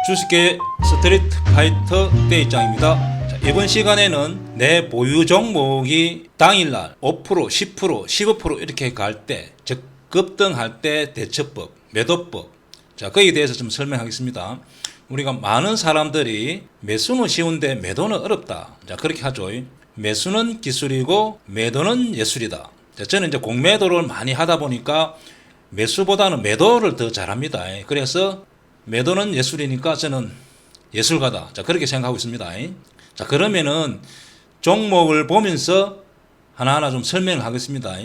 주식계 스트리트 파이터 대입장입니다. 자, 이번 시간에는 내 보유 종목이 당일날 5%, 10%, 15% 이렇게 갈 때, 즉 급등할 때 대처법, 매도법, 자 거기에 대해서 좀 설명하겠습니다. 우리가 많은 사람들이 매수는 쉬운데 매도는 어렵다. 자 그렇게 하죠. 매수는 기술이고 매도는 예술이다. 자, 저는 이제 공매도를 많이 하다 보니까 매수보다는 매도를 더 잘합니다. 그래서 매도는 예술이니까 저는 예술가다. 자, 그렇게 생각하고 있습니다. 자, 그러면은 종목을 보면서 하나하나 좀 설명을 하겠습니다.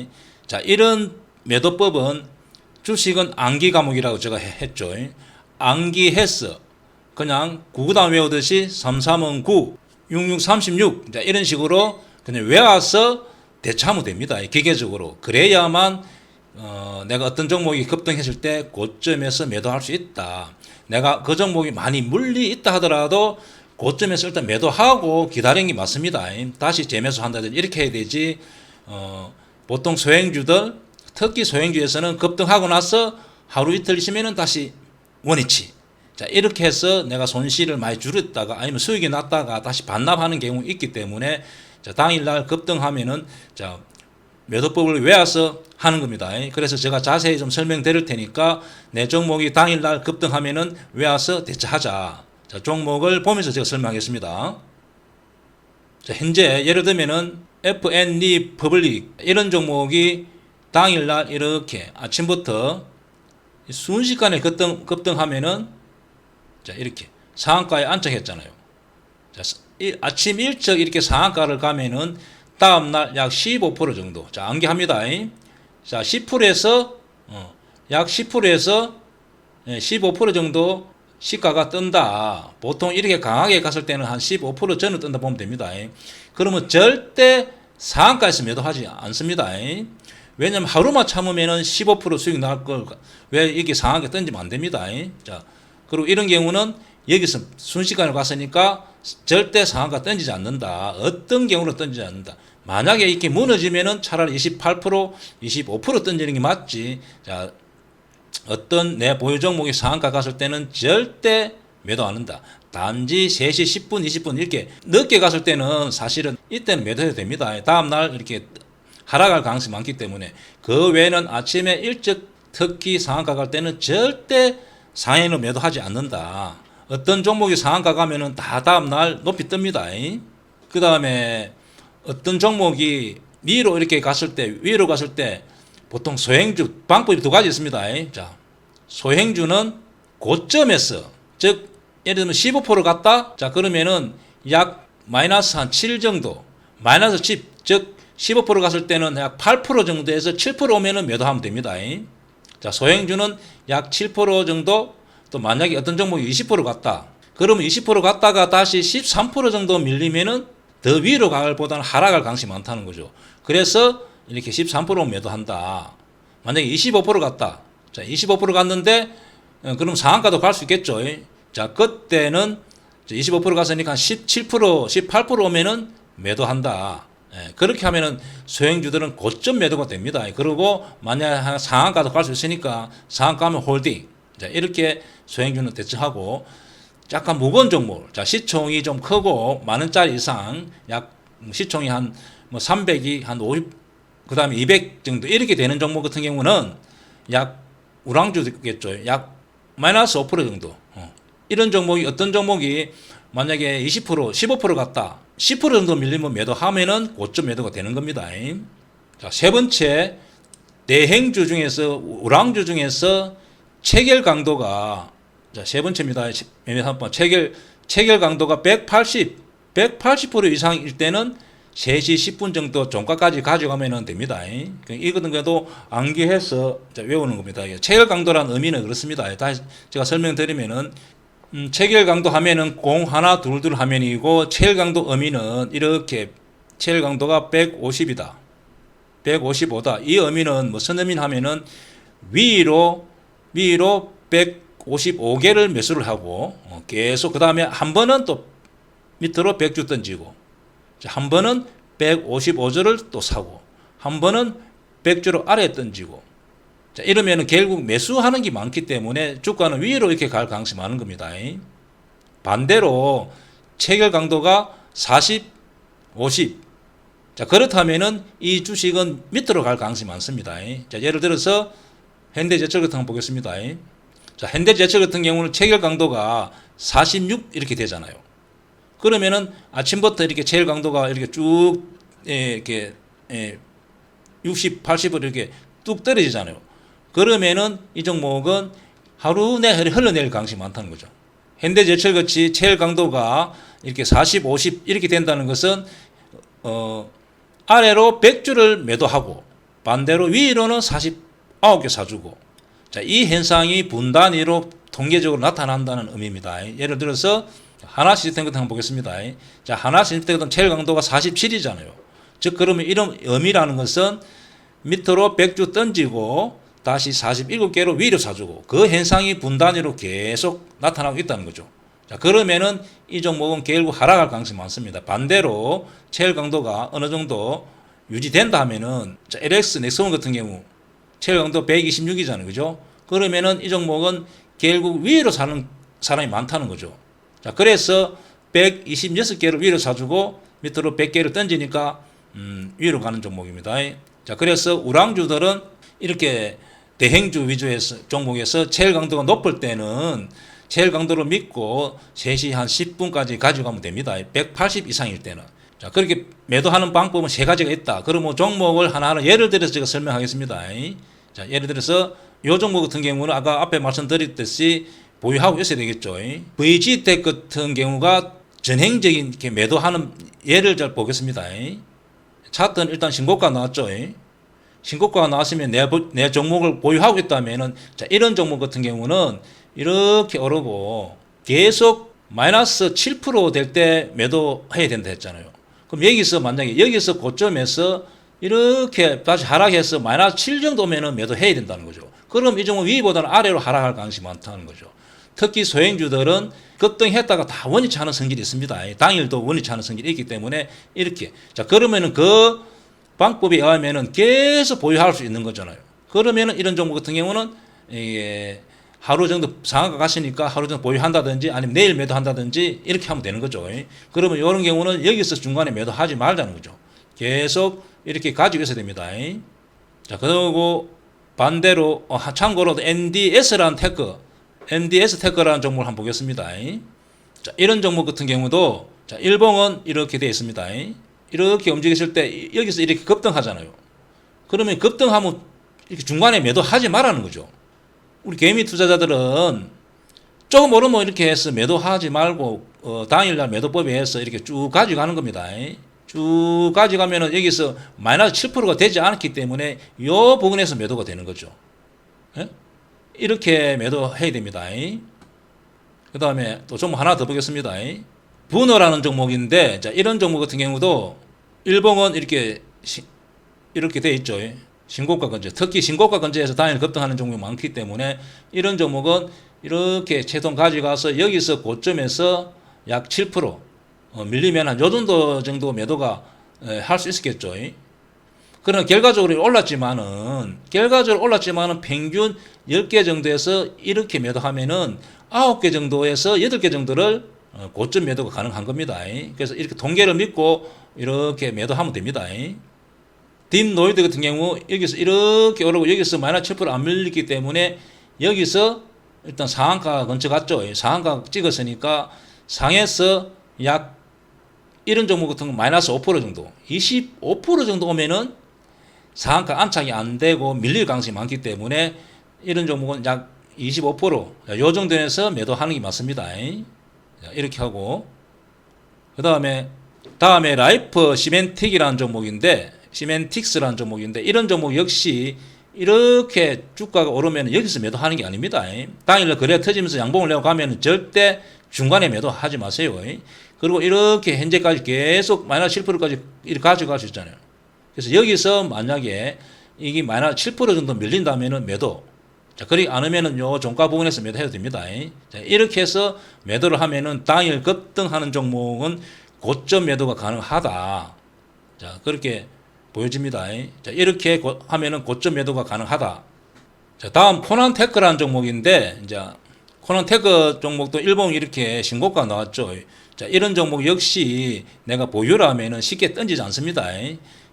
자, 이런 매도법은 주식은 암기 과목이라고 제가 했죠. 암기해서 그냥 구구단 외우듯이 33은 9, 66, 36. 자, 이런 식으로 그냥 외워서 대처하면 됩니다. 기계적으로. 그래야만 내가 어떤 종목이 급등했을 때 고점에서 매도할 수 있다. 내가 그 종목이 많이 물리 있다 하더라도 고점에서 일단 매도하고 기다리는 게 맞습니다. 다시 재매수한다든지 이렇게 해야 되지. 보통 소형주들, 특히 소형주에서는 급등하고 나서 하루 이틀 쉬면은 다시 원위치. 자, 이렇게 해서 내가 손실을 많이 줄였다가 아니면 수익이 났다가 다시 반납하는 경우가 있기 때문에 자, 당일날 급등하면은 자, 매도법을 외워서 하는 겁니다. 그래서 제가 자세히 좀 설명드릴 테니까 내 종목이 당일날 급등하면은 외워서 대처하자. 자, 종목을 보면서 제가 설명하겠습니다. 자, 현재 예를 들면은 FND 퍼블릭 이런 종목이 당일날 이렇게 아침부터 순식간에 급등하면은 자, 이렇게 상한가에 안착했잖아요. 자, 아침 일찍 이렇게 상한가를 가면은 다음날 약 15% 정도. 자, 암기합니다. 자, 10%에서, 약 10%에서 15% 정도 시가가 뜬다. 보통 이렇게 강하게 갔을 때는 한 15% 전후 뜬다 보면 됩니다. 그러면 절대 상한가에서 매도하지 않습니다. 왜냐면 하루만 참으면은 15% 수익 나올 걸, 왜 이렇게 상하게 던지면 안 됩니다. 자, 그리고 이런 경우는 여기서 순식간에 갔으니까 절대 상한가 던지지 않는다. 어떤 경우로 던지지 않는다. 만약에 이렇게 무너지면은 차라리 28%, 25% 던지는 게 맞지. 자, 어떤 내 보유 종목이 상한가 갔을 때는 절대 매도 안 한다. 단지 3시 10분, 20분 이렇게 늦게 갔을 때는 사실은 이때는 매도해도 됩니다. 다음날 이렇게 하락할 가능성이 많기 때문에 그 외에는 아침에 일찍 특히 상한가 갈 때는 절대 상해는 매도하지 않는다. 어떤 종목이 상한가 가면은 다 다음날 높이 뜹니다. 그 다음에 어떤 종목이 위로 이렇게 갔을 때, 위로 갔을 때 보통 소행주, 방법이 두 가지 있습니다. 자, 소행주는 고점에서, 즉, 예를 들면 15% 갔다? 자, 그러면은 약 마이너스 한 7 정도, 마이너스 10, 즉, 15% 갔을 때는 약 8% 정도에서 7% 오면은 매도하면 됩니다. 자, 소행주는 약 7% 정도, 또 만약에 어떤 종목이 20% 갔다. 그러면 20% 갔다가 다시 13% 정도 밀리면은 더 위로 갈 보다는 하락할 가능성이 많다는 거죠. 그래서 이렇게 13% 매도한다. 만약에 25% 갔다. 자, 25% 갔는데, 그럼 상한가도 갈 수 있겠죠. 자, 그때는 25% 갔으니까 17%, 18% 오면은 매도한다. 그렇게 하면은 소형주들은 고점 매도가 됩니다. 그리고 만약 상한가도 갈 수 있으니까 상한가 하면 홀딩. 자, 이렇게 소형주는 대처하고, 약간 무거운 종목, 자, 시총이 좀 크고, 만원짜리 이상, 약, 시총이 한, 300이 한 50, 그 다음에 200 정도, 이렇게 되는 종목 같은 경우는, 약, 우량주겠죠. 약, 마이너스 5% 정도. 이런 종목이, 어떤 종목이, 만약에 20%, 15% 갔다, 10% 정도 밀리면 매도하면은 고점 매도가 되는 겁니다. 자, 세 번째, 대행주 중에서, 우량주 중에서, 체결 강도가 자, 세 번째입니다. 매매 3번. 체결 강도가 180% 이상일 때는 3시 10분 정도 종가까지 가져가면 됩니다. 이거는 그래도 암기해서 외우는 겁니다. 체결 강도라는 의미는 그렇습니다. 다시 제가 설명드리면은, 체결 강도 하면은 0, 하나, 둘, 둘 하면이고, 체결 강도 의미는 이렇게, 체결 강도가 150이다. 155다. 이 의미는 무슨 의미 하면은, 위로 155개를 매수를 하고 계속 그 다음에 한 번은 또 밑으로 100주 던지고 한 번은 155주를 또 사고 한 번은 100주로 아래에 던지고 자, 이러면은 결국 매수하는 게 많기 때문에 주가는 위로 이렇게 갈 가능성이 많은 겁니다. 반대로 체결 강도가 40, 50. 자, 그렇다면은 이 주식은 밑으로 갈 가능성이 많습니다. 자, 예를 들어서 현대제철 같은 거 보겠습니다. 자, 현대제철 같은 경우는 체결 강도가 46 이렇게 되잖아요. 그러면은 아침부터 이렇게 체결 강도가 이렇게 쭉 이렇게 60, 80으로 이렇게 뚝 떨어지잖아요. 그러면은 이 종목은 하루 내에 흘러내릴 가능성이 많다는 거죠. 현대제철 같이 체결 강도가 이렇게 40, 50 이렇게 된다는 것은 아래로 100주를 매도하고 반대로 위로는 49개 사주고, 자, 이 현상이 분단위로 통계적으로 나타난다는 의미입니다. 예를 들어서 하나 시스템 같은 거 보겠습니다. 자, 하나 시스템 같은 체결 강도가 47이잖아요. 즉 그러면 이런 의미라는 것은 밑으로 100주 던지고 다시 47개로 위로 사주고 그 현상이 분단위로 계속 나타나고 있다는 거죠. 자, 그러면은 이 종목은 결국 하락할 가능성이 많습니다. 반대로 체결 강도가 어느 정도 유지된다 하면은, 자, LX 넥스원 같은 경우 체결 강도 126이잖아요. 그죠? 그러면은 이 종목은 결국 위로 사는 사람이 많다는 거죠. 자, 그래서 126개를 위로 사주고 밑으로 100개를 던지니까 위로 가는 종목입니다. 자, 그래서 우량주들은 이렇게 대행주 위주에서 종목에서 체결 강도가 높을 때는 체결 강도를 믿고 3시 한 10분까지 가져가면 됩니다. 180 이상일 때는. 자, 그렇게 매도하는 방법은 세 가지가 있다. 그러면 종목을 하나하나 예를 들어서 제가 설명하겠습니다. 자, 예를 들어서 이 종목 같은 경우는 아까 앞에 말씀드렸듯이 보유하고 있어야 되겠죠. VGTech 같은 경우가 전행적인 이렇게 매도하는 예를 잘 보겠습니다. 차트는 일단 신고가 나왔죠. 신고가가 나왔으면 내 종목을 보유하고 있다면은, 자, 이런 종목 같은 경우는 이렇게 오르고 계속 마이너스 7% 될 때 매도해야 된다 했잖아요. 그럼 여기서 만약에 여기서 고점에서 이렇게 다시 하락해서 마이너스 7 정도면은 매도해야 된다는 거죠. 그럼 이 종목 위보다는 아래로 하락할 가능성이 많다는 거죠. 특히 소행주들은 급등했다가 다 원위치 하는 성질이 있습니다. 당일도 원위치 하는 성질이 있기 때문에 이렇게. 자, 그러면은 그 방법에 의하면은 계속 보유할 수 있는 거잖아요. 그러면은 이런 종목 같은 경우는 이게 하루 정도 상한가 갔으니까 하루 정도 보유한다든지 아니면 내일 매도한다든지 이렇게 하면 되는 거죠. 그러면 이런 경우는 여기서 중간에 매도하지 말자는 거죠. 계속 이렇게 가지고 있어야 됩니다. 자, 그리고 반대로 참고로 NDS라는 테크, NDS 테크라는 종목을 한번 보겠습니다. 자, 이런 종목 같은 경우도, 자, 일봉은 이렇게 되어 있습니다. 이렇게 움직였을 때 여기서 이렇게 급등하잖아요. 그러면 급등하면 이렇게 중간에 매도하지 말라는 거죠. 우리 개미 투자자들은 조금 오르면 이렇게 해서 매도하지 말고 당일날 매도법에 해서 이렇게 쭉 가져가는 겁니다. 쭉 가져가면은 여기서 마이너스 7%가 되지 않기 때문에 이 부분에서 매도가 되는 거죠. 이렇게 매도해야 됩니다. 그 다음에 또 종목 하나 더 보겠습니다. 분호라는 종목인데, 자, 이런 종목 같은 경우도 일봉은 이렇게 돼 있죠. 신고가 근처, 특히 신고가 근처에서 단일 급등하는 종목이 많기 때문에 이런 종목은 이렇게 최종 가져가서 여기서 고점에서 약 7% 밀리면 한 요 정도 매도가 할 수 있겠죠. 그러나 결과적으로 올랐지만은 평균 10개 정도에서 이렇게 매도하면은 9개 정도에서 8개 정도를 고점 매도가 가능한 겁니다. 그래서 이렇게 통계를 믿고 이렇게 매도하면 됩니다. 딥노이드 같은 경우 여기서 이렇게 오르고 여기서 마이너스 7% 안 밀리기 때문에 여기서 일단 상한가 근처 갔죠. 상한가 찍었으니까 상에서 약 이런 종목 같은 거 마이너스 5% 정도, 25% 정도 오면은 상한가 안착이 안 되고 밀릴 가능성이 많기 때문에 이런 종목은 약 25%, 요 정도에서 매도하는 게 맞습니다. 이렇게 하고, 그 다음에 라이프 시멘틱이라는 종목인데, 시멘틱스라는 종목인데, 이런 종목 역시 이렇게 주가가 오르면 여기서 매도하는 게 아닙니다. 당일날 거래 터지면서 양봉을 내고 가면 절대 중간에 매도하지 마세요. 그리고 이렇게 현재까지 계속 마이너스 7%까지 이렇게 가져갈 수 있잖아요. 그래서 여기서 만약에 이게 마이너스 7% 정도 밀린다면은 매도. 자, 그리 않으면은 요 종가 부분에서 매도해도 됩니다. 자, 이렇게 해서 매도를 하면은 당일 급등하는 종목은 고점 매도가 가능하다. 자, 그렇게 보여집니다. 자, 이렇게 하면은 고점 매도가 가능하다. 자, 다음 코난테크라는 종목인데, 이제 코난테크 종목도 일봉 이렇게 신고가 나왔죠. 자, 이런 종목 역시 내가 보유라면은 쉽게 던지지 않습니다.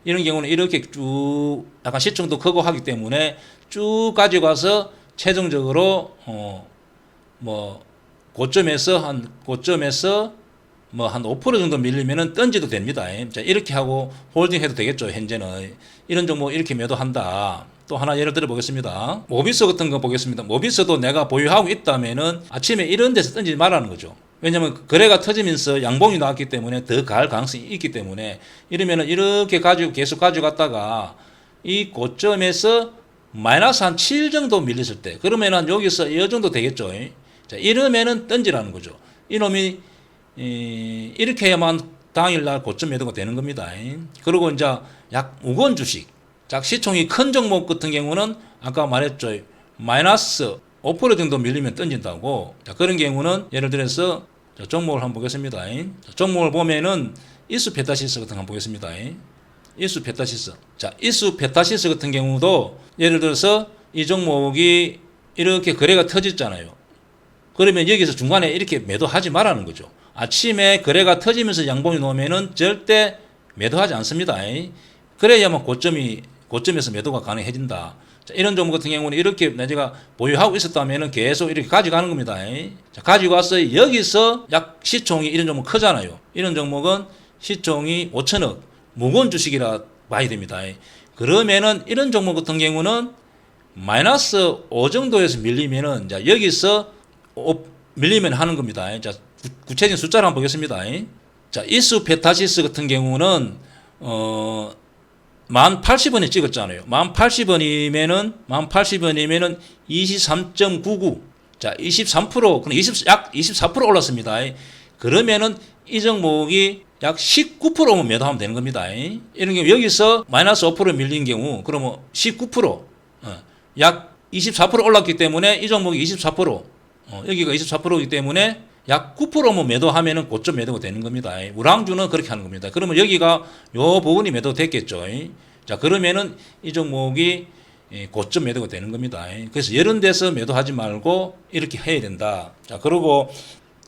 이런 경우는 이렇게 쭉 약간 시총도 크고 하기 때문에 쭉 가지고 가서 최종적으로 뭐 고점에서 뭐 한 5% 정도 밀리면은 던지도 됩니다. 자, 이렇게 하고 홀딩 해도 되겠죠. 현재는 이런 종목 이렇게 매도한다. 또 하나 예를 들어 보겠습니다. 모비스 같은 거 보겠습니다. 모비스도 내가 보유하고 있다면은 아침에 이런 데서 던지지 말라는 거죠. 왜냐면 거래가 터지면서 양봉이 나왔기 때문에 더 갈 가능성이 있기 때문에 이러면은 이렇게 가지고 계속 가져갔다가 이 고점에서 마이너스 한 7 정도 밀렸을 때 그러면은 여기서 이 정도 되겠죠. 자, 이러면은 던지라는 거죠. 이놈이 이렇게 해야만 당일날 고점 매도가 되는 겁니다. 그리고 이제 약 무거운 주식, 자, 시총이 큰 종목 같은 경우는 아까 말했죠. 마이너스 5% 정도 밀리면 던진다고. 자, 그런 경우는 예를 들어서 종목을 한번 보겠습니다. 자, 종목을 보면은 이수 페타시스 같은 거 한번 보겠습니다. 이수 페타시스. 자, 이수 페타시스 같은 경우도 예를 들어서 이 종목이 이렇게 거래가 터졌잖아요. 그러면 여기서 중간에 이렇게 매도하지 말라는 거죠. 아침에 거래가 터지면서 양봉이 나오면은 절대 매도하지 않습니다. 그래야만 고점에서 매도가 가능해진다. 자, 이런 종목 같은 경우는 이렇게 내가 보유하고 있었다면은 계속 이렇게 가져가는 겁니다. 자, 가지고 와서 여기서 약 시총이 이런 종목 크잖아요. 이런 종목은 시총이 5천억 무거운 주식이라 봐야 됩니다. 그러면은 이런 종목 같은 경우는 마이너스 5 정도에서 밀리면은 자, 여기서 밀리면 하는 겁니다. 자, 구체적인 숫자를 한번 보겠습니다. 자, 이수 페타시스 같은 경우는 1080원에 찍었잖아요. 1080원이면은 23.99. 자, 23%, 약 24% 올랐습니다. 그러면은 이 종목이 약 19%면 매도하면 되는 겁니다. 이런 경우 여기서 마이너스 5% 밀린 경우 그러면 19%, 약 24% 올랐기 때문에 이 종목이 24%, 여기가 24%이기 때문에 약 9%뭐 매도하면은 고점 매도가 되는 겁니다. 우랑주는 그렇게 하는 겁니다. 그러면 여기가 요 부분이 매도 됐겠죠. 자, 그러면은 이 종목이 고점 매도가 되는 겁니다. 그래서 이런 데서 매도하지 말고 이렇게 해야 된다. 자, 그리고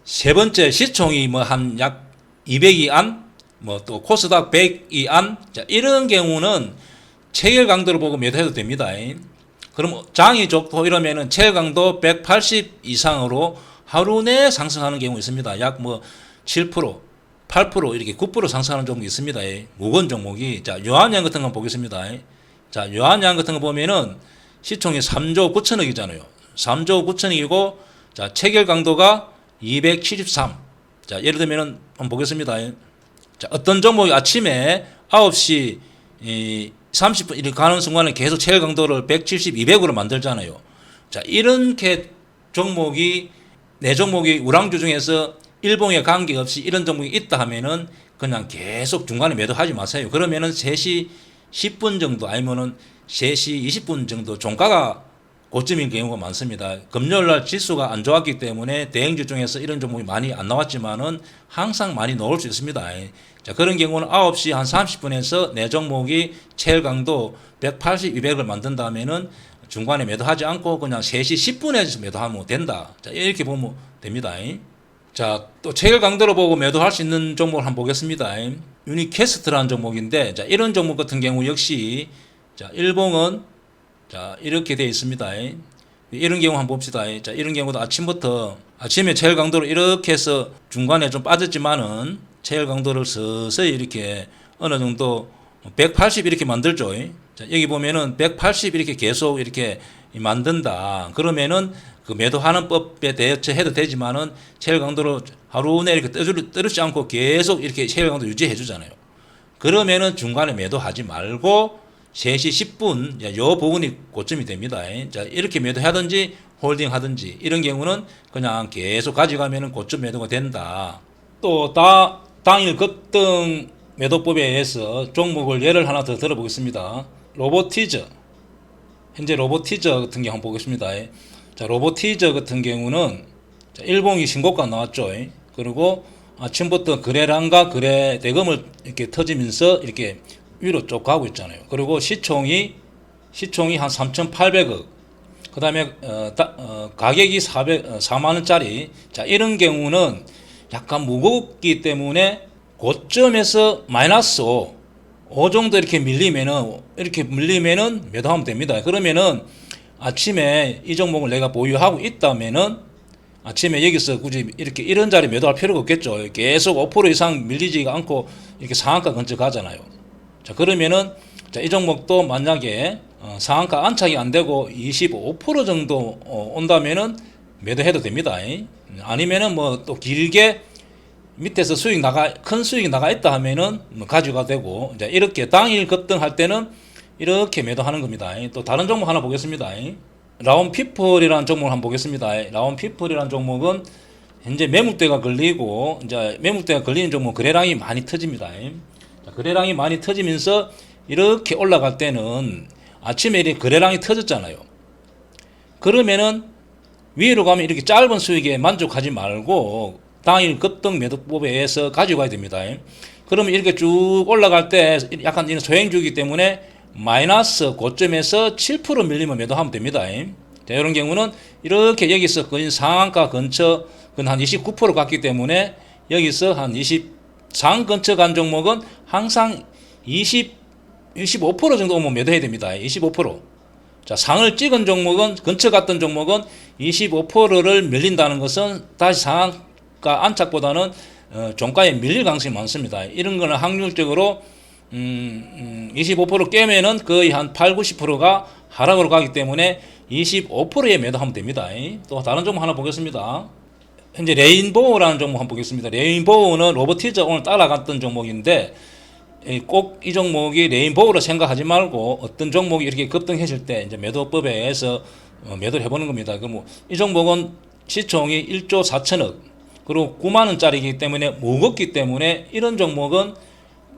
세 번째 시총이 뭐 한 약 200이 안, 뭐 또 코스닥 100이 안, 자, 이런 경우는 체결 강도를 보고 매도해도 됩니다. 그럼 장이 좋고 이러면은 체결 강도 180 이상으로 하루 내에 상승하는 경우 있습니다. 약 뭐 7%, 8% 이렇게 9% 상승하는 종목이 있습니다. 무거운 종목이. 자, 요한양 같은 거 보겠습니다. 자, 요한양 같은 거 보면은 시총이 3조 9천억이잖아요. 3조 9천억이고, 자, 체결 강도가 273. 자, 예를 들면은 한번 보겠습니다. 자, 어떤 종목이 아침에 9시 30분 이렇게 가는 순간에 계속 체결 강도를 170, 200으로 만들잖아요. 자, 이렇게 종목이 내 종목이 우랑주 중에서 일봉에 관계없이 이런 종목이 있다 하면은 그냥 계속 중간에 매도하지 마세요. 그러면은 3시 10분 정도 아니면은 3시 20분 정도 종가가 고점인 경우가 많습니다. 금요일날 지수가 안 좋았기 때문에 대형주 중에서 이런 종목이 많이 안 나왔지만은 항상 많이 나올 수 있습니다. 자, 그런 경우는 9시 한 30분에서 내 종목이 체결 강도 180, 200을 만든다면은 중간에 매도하지 않고 그냥 3시 10분에 매도하면 된다. 자, 이렇게 보면 됩니다. 자, 또 체결 강도를 보고 매도할 수 있는 종목을 한번 보겠습니다. 유니캐스트라는 종목인데, 자, 이런 종목 같은 경우 역시, 자, 일봉은, 자, 이렇게 되어 있습니다. 이런 경우 한번 봅시다. 자, 이런 경우도 아침에 체결 강도를 이렇게 해서 중간에 좀 빠졌지만은 체결 강도를 서서히 이렇게 어느 정도 180 이렇게 만들죠. 자, 여기 보면은 180 이렇게 계속 이렇게 만든다. 그러면은 그 매도하는 법에 대처해도 되지만은 체결 강도를 하루 내에 이렇게 떨어지지 않고 계속 이렇게 체결 강도 유지해 주잖아요. 그러면은 중간에 매도하지 말고 3시 10분 요 부분이 고점이 됩니다. 자, 이렇게 매도하든지 홀딩 하든지 이런 경우는 그냥 계속 가져가면은 고점 매도가 된다. 또 당일 급등 매도법에 의해서 종목을 예를 하나 더 들어보겠습니다. 로보티저. 현재 로보티저 같은 경우 한번 보겠습니다. 자, 로보티저 같은 경우는 일봉이 신고가 나왔죠. 그리고 아침부터 거래량과 거래 대금을 이렇게 터지면서 이렇게 위로 쭉 가고 있잖아요. 그리고 시총이 한 3,800억. 그 다음에 가격이 4만 원짜리. 자, 이런 경우는 약간 무겁기 때문에 고점에서 마이너스 5 정도 이렇게 밀리면은 매도하면 됩니다. 그러면은 아침에 이 종목을 내가 보유하고 있다면은 아침에 여기서 굳이 이렇게 이런 자리 매도할 필요가 없겠죠. 계속 5% 이상 밀리지가 않고 이렇게 상한가 근처 가잖아요. 자, 그러면은 자, 이 종목도 만약에 상한가 안착이 안 되고 25% 정도 온다면은 매도해도 됩니다. 아니면은 뭐 또 길게 밑에서 큰 수익이 나가 있다 하면은 뭐 가져가 되고, 이제 이렇게 당일 급등할 때는 이렇게 매도하는 겁니다. 또 다른 종목 하나 보겠습니다. 라온피플이라는 종목을 한번 보겠습니다. 라온피플이라는 종목은 현재 매물대가 걸리고, 이제 매물대가 걸리는 종목 거래량이 많이 터집니다. 거래량이 많이 터지면서 이렇게 올라갈 때는 아침에 이렇게 거래량이 터졌잖아요. 그러면은 위로 가면 이렇게 짧은 수익에 만족하지 말고 당일 급등 매도법에 의해서 가져가야 됩니다. 그러면 이렇게 쭉 올라갈 때 약간 이런 소행주기 때문에 마이너스 고점에서 7% 밀리면 매도하면 됩니다. 자, 이런 경우는 이렇게 여기서 거의 상한가 근처 한 29% 갔기 때문에 여기서 한 24 근처 간 종목은 항상 25% 정도 오면 매도해야 됩니다. 25%. 자, 상을 찍은 종목은, 근처 갔던 종목은 25%를 밀린다는 것은 다시 상한가 안착보다는 종가에 밀릴 가능성이 많습니다. 이런 거는 확률적으로 25% 깨면은 거의 한 8, 90%가 하락으로 가기 때문에 25%에 매도하면 됩니다. 또 다른 종목 하나 보겠습니다. 현재 레인보우라는 종목 한번 보겠습니다. 레인보우는 로버티저 오늘 따라갔던 종목인데 꼭 이 종목이 레인보우로 생각하지 말고 어떤 종목이 이렇게 급등했을 때 이제 매도법에 의해서 매도를 해보는 겁니다. 그럼 이 종목은 시총이 1조 4천억 그리고 9만 원짜리이기 때문에 무겁기 때문에 이런 종목은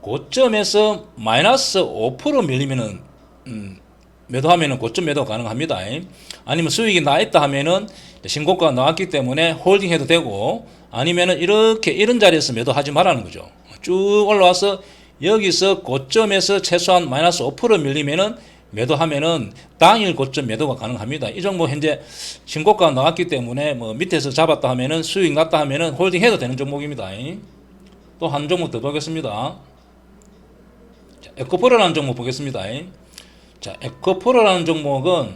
고점에서 마이너스 5% 밀리면은 매도하면은 고점 매도 가능합니다. 아니면 수익이 나 있다 하면은 신고가가 나왔기 때문에 홀딩해도 되고, 아니면은 이렇게 이런 자리에서 매도하지 말라는 거죠. 쭉 올라와서 여기서 고점에서 최소한 마이너스 5% 밀리면은 매도하면은 당일 고점 매도가 가능합니다. 이 종목 현재 신고가가 나왔기 때문에 뭐 밑에서 잡았다 하면은 수익 났다 하면은 홀딩해도 되는 종목입니다. 또 한 종목 더 보겠습니다. 에코프로라는 종목 보겠습니다. 자, 에코프로라는 종목은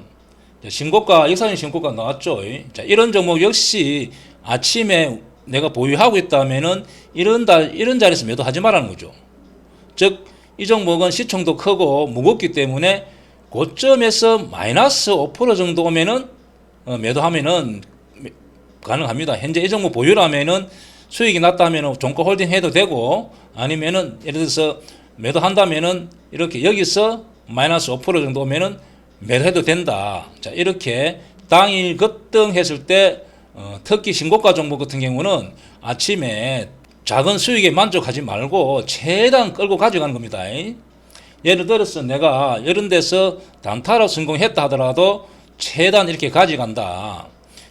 신고가, 역사적인 신고가 나왔죠. 자, 이런 종목 역시 아침에 내가 보유하고 있다면은 이런 자리에서 매도하지 말라는 거죠. 즉, 이 종목은 시총도 크고 무겁기 때문에 고점에서 마이너스 5% 정도 오면은 매도하면은 가능합니다. 현재 이 종목 보유라면은 수익이 났다면은 종가 홀딩 해도 되고, 아니면은 예를 들어서 매도한다면은 이렇게 여기서 마이너스 5% 정도 오면은 매도해도 된다. 자, 이렇게 당일 급등했을 때 특히 신고가 종목 같은 경우는 아침에 작은 수익에 만족하지 말고 최대한 끌고 가져가는 겁니다. 예를 들어서 내가 이런 데서 단타로 성공했다 하더라도 최대한 이렇게 가져간다.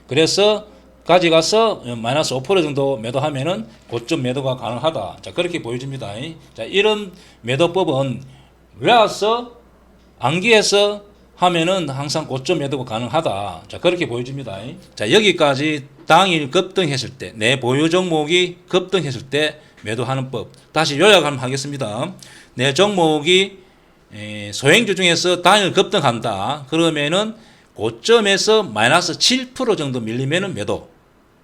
그래서 가져가서 마이너스 5% 정도 매도하면은 고점 매도가 가능하다. 자, 그렇게 보여집니다. 자, 이런 매도법은 외화서 암기해서 하면은 항상 고점 매도가 가능하다. 자, 그렇게 보여집니다. 자, 여기까지 당일 급등했을 때, 내 보유 종목이 급등했을 때 매도하는 법. 다시 요약 한번 하겠습니다. 내 종목이 소행주 중에서 당일 급등한다. 그러면은 고점에서 마이너스 7% 정도 밀리면은 매도.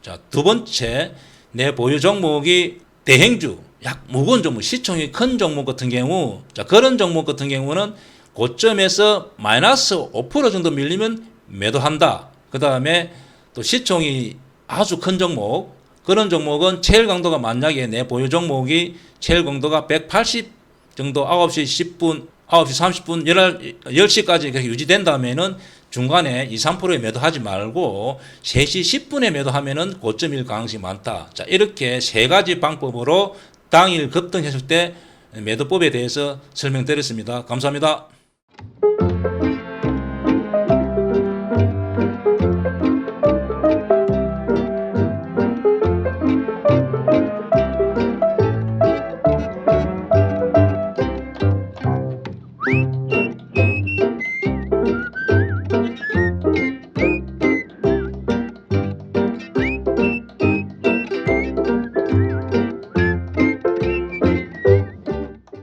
자, 두 번째, 내 보유 종목이 대행주, 약 무거운 종목, 시총이 큰 종목 같은 경우, 자, 그런 종목 같은 경우는 고점에서 마이너스 5% 정도 밀리면 매도한다. 그 다음에 또 시총이 아주 큰 종목, 그런 종목은 체일 강도가 만약에 내 보유 종목이 체일 강도가 180 정도 9시 10분, 9시 30분, 10시까지 그렇게 유지된다면은 중간에 2, 3%에 매도하지 말고 3시 10분에 매도하면은 고점일 가능성이 많다. 자, 이렇게 세 가지 방법으로 당일 급등했을 때 매도법에 대해서 설명드렸습니다. 감사합니다.